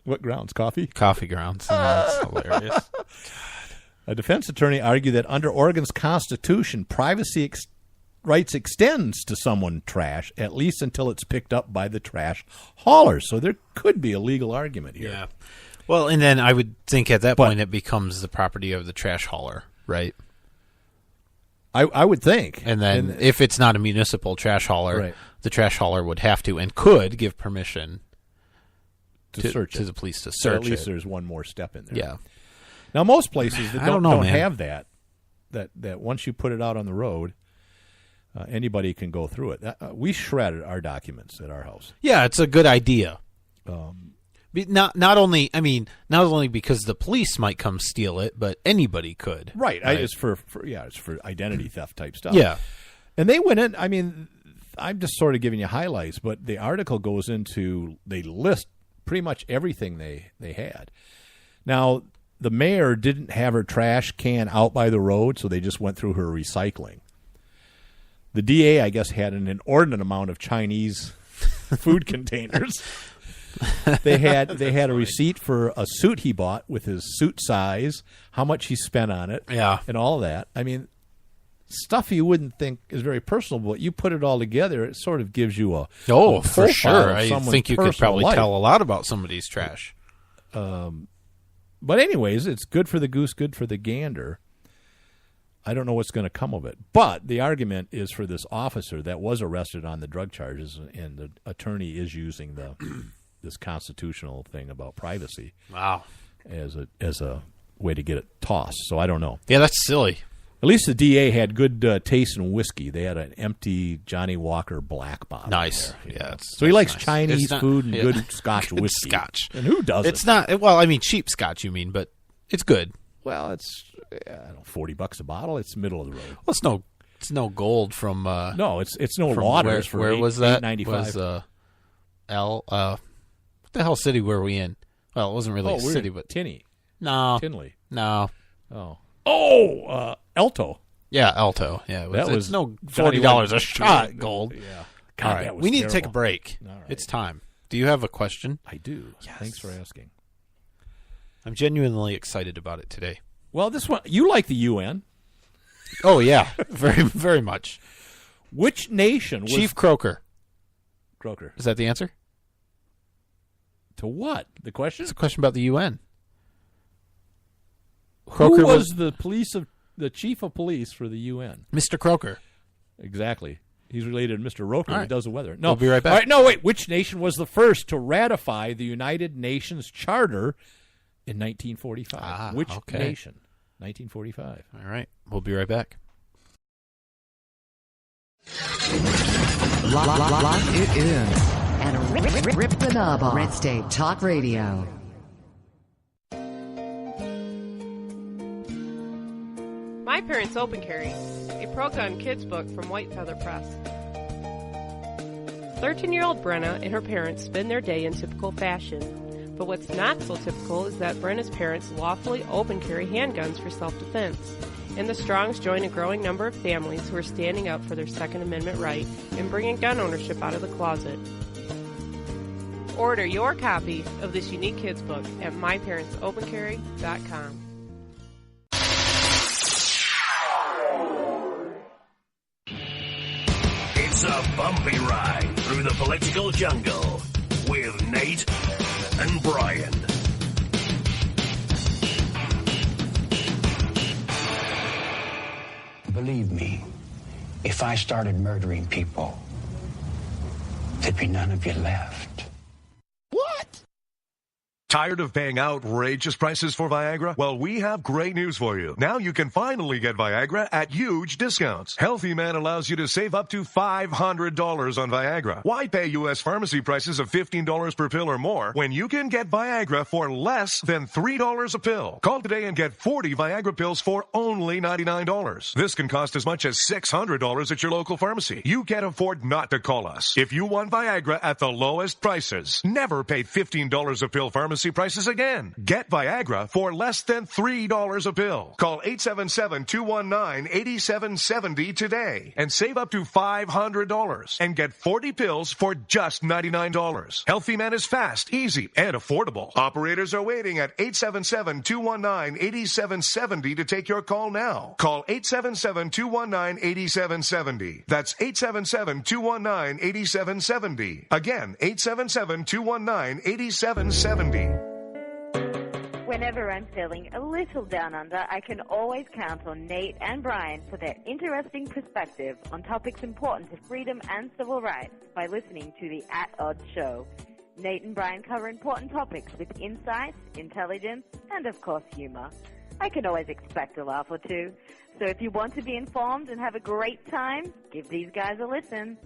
What grounds? Coffee? Coffee grounds. That's hilarious. A defense attorney argued that under Oregon's Constitution, privacy rights extends to someone's trash, at least until it's picked up by the trash hauler. So there could be a legal argument here. Yeah. Well, and then I would think at that point it becomes the property of the trash hauler, right? I would think. And then if it's not a municipal trash hauler, the trash hauler would have to and could give permission to search to it. the police to search so at least it. There's one more step in there. Yeah. Now, most places that don't man. have that once you put it out on the road, anybody can go through it. We shredded our documents at our house. Yeah, it's a good idea. Not only because the police might come steal it, but anybody could. Right. It's for identity theft type stuff. Yeah. And they went in. I mean, I'm just sort of giving you highlights, but the article goes into, they list pretty much everything they had. Now, the mayor didn't have her trash can out by the road, so they just went through her recycling. The DA, I guess, had an inordinate amount of Chinese food containers. They had a receipt for a suit he bought with his suit size, how much he spent on it, and all of that. I mean, stuff you wouldn't think is very personal, but you put it all together, it sort of gives you a for sure. I think you could probably tell a lot about somebody's trash. But anyways, it's good for the goose, good for the gander. I don't know what's going to come of it. But the argument is for this officer that was arrested on the drug charges, and the attorney is using this constitutional thing about privacy as a way to get it tossed. So I don't know. Yeah, that's silly. At least the DA had good taste in whiskey. They had an empty Johnny Walker Black bottle. Nice. There, yeah. So he likes nice. Chinese food and good Scotch whiskey. Scotch. And who doesn't? It's not, well, I mean, cheap Scotch, you mean, but it's good. Well, it's $40 a bottle. It's middle of the road. Well, it's no gold from. No, it's no Waters. Where was that? $8.95. What the hell city were we in? Well, it wasn't really a city, but Tinley. No. Alto. Yeah, Alto. Yeah, it's no $40 a shot gold. Yeah. God, all right, we need to take a break. Right. It's time. Do you have a question? I do. Yes. Thanks for asking. I'm genuinely excited about it today. Well, this one, you like the UN. Oh, yeah. Very, very much. Which nation was... Chief Croker. Croker. Is that the answer? To what? The question? It's a question about the UN. Croker was the chief of police for the UN? Mr. Croker. Exactly. He's related to Mr. Roker, who does the weather. No, we'll be right back. All right, no, wait. Which nation was the first to ratify the United Nations Charter in 1945? Which nation? 1945. All right. We'll be right back. Lock it in. And rip the knob off. Red State Talk Radio. My Parents Open Carry, a pro-gun kids book from White Feather Press. 13-year-old Brenna and her parents spend their day in typical fashion. But what's not so typical is that Brenna's parents lawfully open carry handguns for self-defense. And the Strongs join a growing number of families who are standing up for their Second Amendment right and bringing gun ownership out of the closet. Order your copy of this unique kids book at myparentsopencarry.com. It's a bumpy ride through the political jungle with Nate and Brian. Believe me, if I started murdering people, there'd be none of you left. What? Tired of paying outrageous prices for Viagra? Well, we have great news for you. Now you can finally get Viagra at huge discounts. Healthy Man allows you to save up to $500 on Viagra. Why pay U.S. pharmacy prices of $15 per pill or more when you can get Viagra for less than $3 a pill? Call today and get 40 Viagra pills for only $99. This can cost as much as $600 at your local pharmacy. You can't afford not to call us. If you want Viagra at the lowest prices, never pay $15 a pill pharmacy emergency prices again. Get Viagra for less than $3 a pill. Call 877-219-8770 today and save up to $500 and get 40 pills for just $99. Healthy Man is fast, easy, and affordable. Operators are waiting at 877-219-8770 to take your call now. Call 877-219-8770. That's 877-219-8770. Again, 877-219-8770. Whenever I'm feeling a little down under, I can always count on Nate and Brian for their interesting perspective on topics important to freedom and civil rights by listening to the At Odds Show. Nate and Brian cover important topics with insight, intelligence, and of course humor. I can always expect a laugh or two. So if you want to be informed and have a great time, give these guys a listen.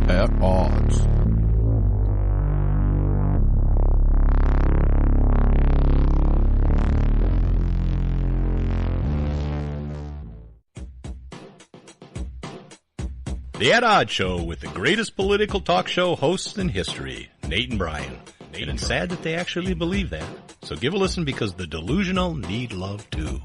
At Odds. The At Odds Show with the greatest political talk show hosts in history, Nate and Brian. And it's sad that they actually believe that. So give a listen because the delusional need love too.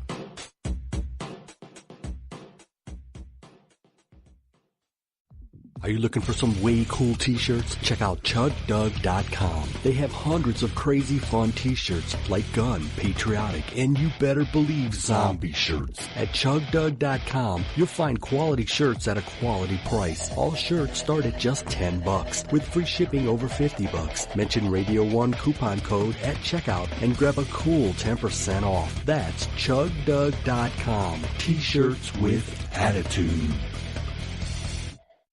Are you looking for some way cool t-shirts? Check out ChugDug.com. They have hundreds of crazy fun t-shirts like gun, patriotic, and you better believe zombie shirts. At ChugDug.com, you'll find quality shirts at a quality price. All shirts start at just $10 with free shipping over $50. Mention Radio 1 coupon code at checkout and grab a cool 10% off. That's ChugDug.com. T-shirts with attitude.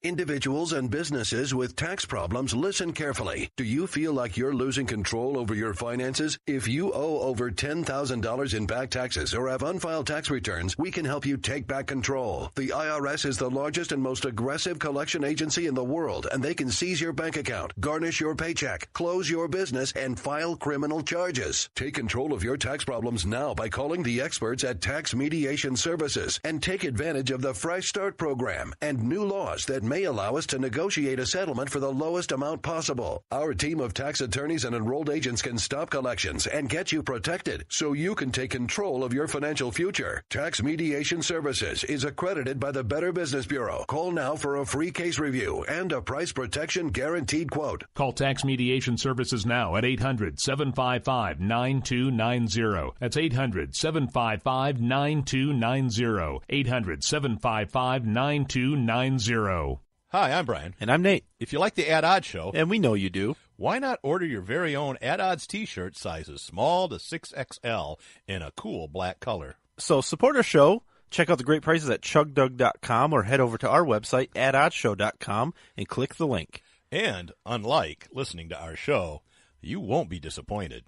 Individuals and businesses with tax problems, listen carefully. Do you feel like you're losing control over your finances? If you owe over $10,000 in back taxes or have unfiled tax returns, we can help you take back control. The IRS is the largest and most aggressive collection agency in the world, and they can seize your bank account, garnish your paycheck, close your business, and file criminal charges. Take control of your tax problems now by calling the experts at Tax Mediation Services and take advantage of the Fresh Start program and new laws that may allow us to negotiate a settlement for the lowest amount possible. Our team of tax attorneys and enrolled agents can stop collections and get you protected so you can take control of your financial future. Tax Mediation Services is accredited by the Better Business Bureau. Call now for a free case review and a price protection guaranteed quote. Call Tax Mediation Services now at 800-755-9290. That's 800-755-9290. 800-755-9290. Hi, I'm Brian. And I'm Nate. If you like the At Odds Show, And we know you do. why not order your very own At Odds t-shirt sizes small to 6XL in a cool black color? So support our show. Check out the great prices at ChugDug.com or head over to our website, atoddshow.com, and click the link. And, unlike listening to our show, you won't be disappointed.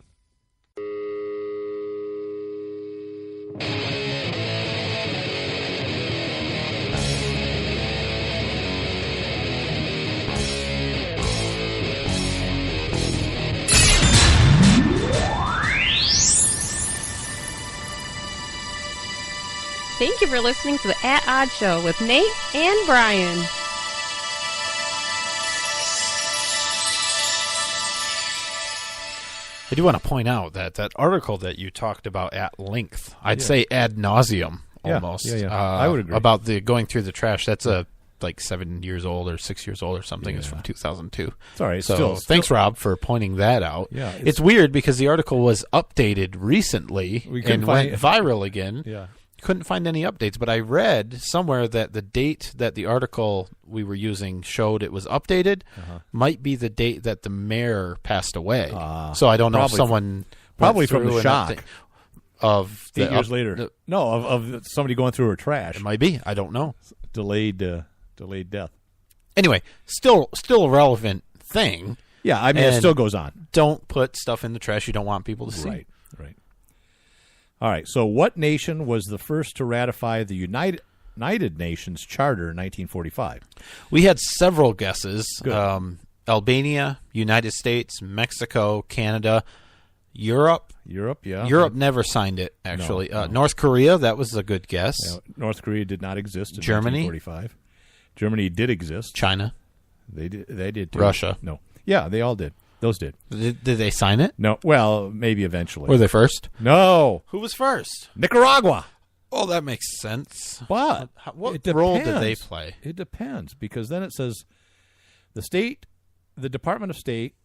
Thank you for listening to the At Odds Show with Nate and Brian. I do want to point out that that article that you talked about at length, I'd say ad nauseum almost. I would agree. About the going through the trash. That's like 7 years old or 6 years old or something. It's from 2002. It's all right. So thanks, Rob, for pointing that out. Yeah, it's weird because the article was updated recently and went viral again. Yeah. Couldn't find any updates, but I read somewhere that the date that the article we were using showed it was updated might be the date that the mayor passed away. So I don't know if someone probably from the shock of 8 years later. Of somebody going through her trash. It might be. I don't know. Delayed death. Anyway, still a relevant thing. Yeah, I mean, it still goes on. Don't put stuff in the trash you don't want people to see. Right. All right, so what nation was the first to ratify the United Nations Charter in 1945? We had several guesses. Albania, United States, Mexico, Canada, Europe. Yeah. Europe never signed it, actually. No. North Korea, that was a good guess. North Korea did not exist in Germany? 1945. Germany did exist. China. They did too. Russia. No. Yeah, they all did. Those did. Did they sign it? No. Well, maybe eventually. Were they first? No. Who was first? Nicaragua. Oh, that makes sense. But what role did they play? It depends, because then it says the Department of State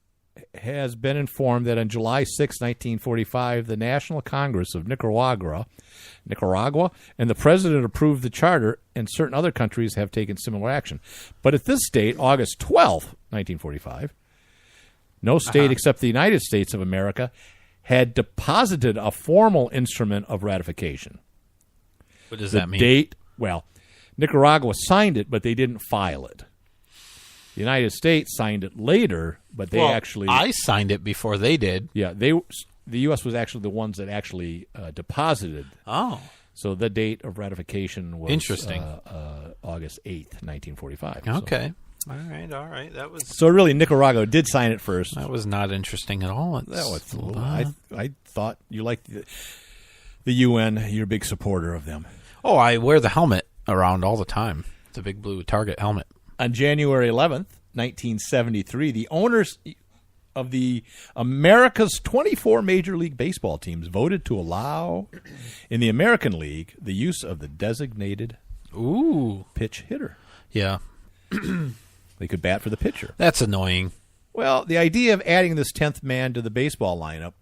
has been informed that on July 6, 1945, the National Congress of Nicaragua, and the president approved the charter, and certain other countries have taken similar action. But at this date, August 12, 1945, no state except the United States of America had deposited a formal instrument of ratification. What does that mean? Date, well, Nicaragua signed it, but they didn't file it. The United States signed it later, but they actually... I signed it before they did. Yeah, the U.S. was actually the ones that actually deposited. Oh. So the date of ratification was interesting. August 8th, 1945. Okay. So. All right. That was... So really, Nicaragua did sign it first. That was not interesting at all. I thought you liked the UN. You're a big supporter of them. Oh, I wear the helmet around all the time. The big blue Target helmet. On January 11th, 1973, the owners of the America's 24 Major League Baseball teams voted to allow, in the American League, the use of the designated pitch hitter. Yeah. They could bat for the pitcher. That's annoying. Well, the idea of adding this 10th man to the baseball lineup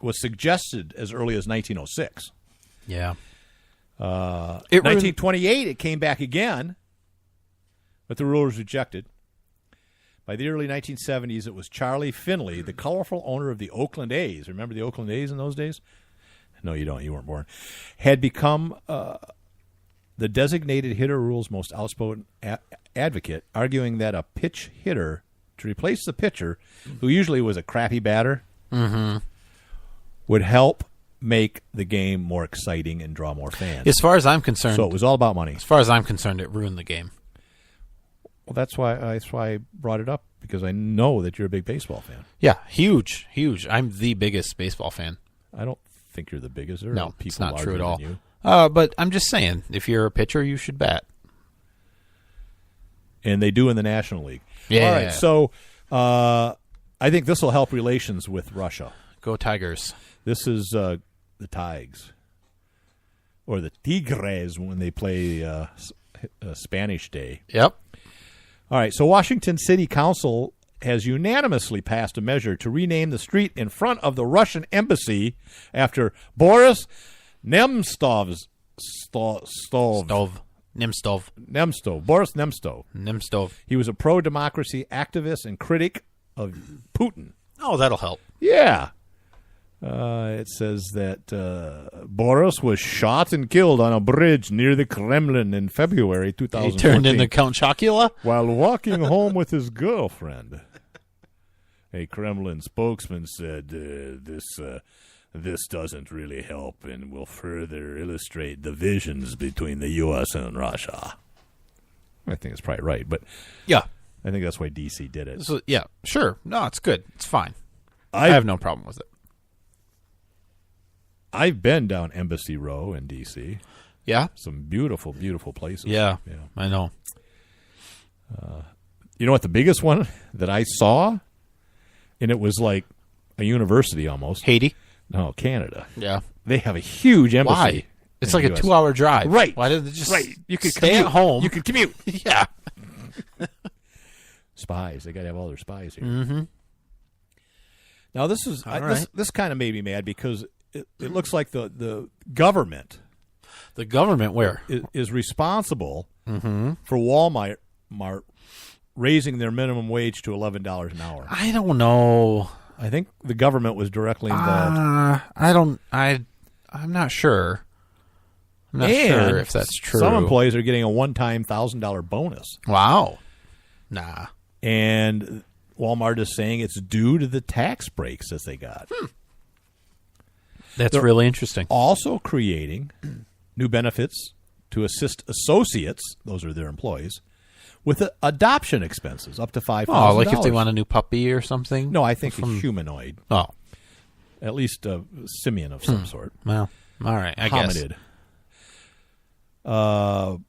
was suggested as early as 1906. Yeah. 1928, it came back again, but the rule was rejected. By the early 1970s, it was Charlie Finley, the colorful owner of the Oakland A's. Remember the Oakland A's in those days? No, you don't. You weren't born. Had become the designated hitter rule's most outspoken advocate, arguing that a pitch hitter to replace the pitcher, who usually was a crappy batter, would help make the game more exciting and draw more fans. As far as I'm concerned... So it was all about money. As far as I'm concerned, it ruined the game. Well, that's why I brought it up, because I know that you're a big baseball fan. Yeah, huge. I'm the biggest baseball fan. I don't think you're the biggest. No, it's not true at all. You. But I'm just saying, if you're a pitcher, you should bat. And they do in the National League. Yeah. All right, so I think this will help relations with Russia. Go Tigers. This is the Tigers, or the Tigres when they play Spanish Day. Yep. All right, so Washington City Council has unanimously passed a measure to rename the street in front of the Russian embassy after Boris Nemtsov. Boris Nemtsov. He was a pro-democracy activist and critic of Putin. Oh, that'll help. Yeah. It says that Boris was shot and killed on a bridge near the Kremlin in February 2014. He turned into Count Chocula? While walking home with his girlfriend. A Kremlin spokesman said this doesn't really help and will further illustrate divisions between the U.S. and Russia. I think it's probably right, but yeah, I think that's why D.C. did it. So, yeah, sure. No, it's good. It's fine. I have no problem with it. I've been down Embassy Row in D.C. Yeah? Some beautiful, beautiful places. Yeah. I know. You know what the biggest one that I saw? And it was like a university almost. Haiti? No, Canada. Yeah. They have a huge embassy. Why? It's like a 2-hour drive. Right. Why didn't they just You could stay commute. at home? You could commute. Yeah. Spies. They got to have all their spies here. Mm-hmm. Now, this is this kind of made me mad because it looks like the government. The government where? Is responsible for Walmart raising their minimum wage to $11 an hour. I don't know. I think the government was directly involved. I'm not sure. I'm not sure if that's true. Some employees are getting a one-time $1,000 bonus. Wow. Nah. And Walmart is saying it's due to the tax breaks that they got. That's really interesting. Also creating new benefits to assist associates, those are their employees, with adoption expenses up to $5,000. Oh, like if they want a new puppy or something? No, I think a humanoid. Oh. At least a simian of some sort. Well, all right, I guess. Hominid.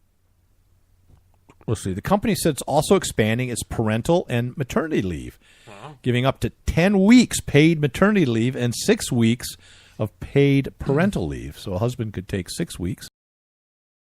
Let's see. The company said it's also expanding its parental and maternity leave, giving up to 10 weeks paid maternity leave and 6 weeks of paid parental leave. So a husband could take 6 weeks,